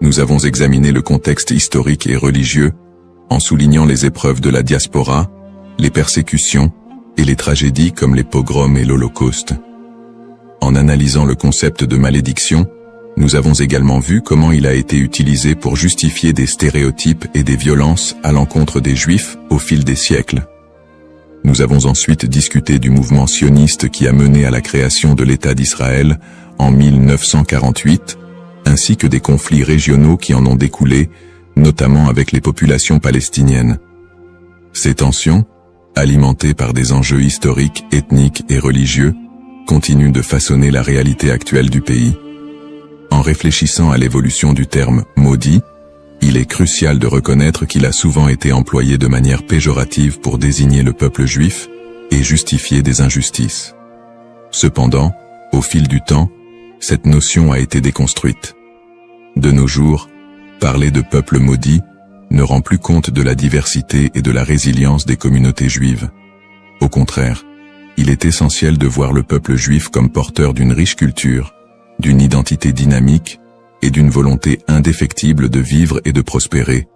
Nous avons examiné le contexte historique et religieux, en soulignant les épreuves de la diaspora, les persécutions et les tragédies comme les pogroms et l'Holocauste. En analysant le concept de malédiction, nous avons également vu comment il a été utilisé pour justifier des stéréotypes et des violences à l'encontre des Juifs au fil des siècles. Nous avons ensuite discuté du mouvement sioniste qui a mené à la création de l'État d'Israël en 1948, ainsi que des conflits régionaux qui en ont découlé, notamment avec les populations palestiniennes. Ces tensions, alimentées par des enjeux historiques, ethniques et religieux, continuent de façonner la réalité actuelle du pays. En réfléchissant à l'évolution du terme « maudit », il est crucial de reconnaître qu'il a souvent été employé de manière péjorative pour désigner le peuple juif et justifier des injustices. Cependant, au fil du temps, cette notion a été déconstruite. De nos jours, parler de peuple maudit ne rend plus compte de la diversité et de la résilience des communautés juives. Au contraire, il est essentiel de voir le peuple juif comme porteur d'une riche culture, d'une identité dynamique et d'une volonté indéfectible de vivre et de prospérer,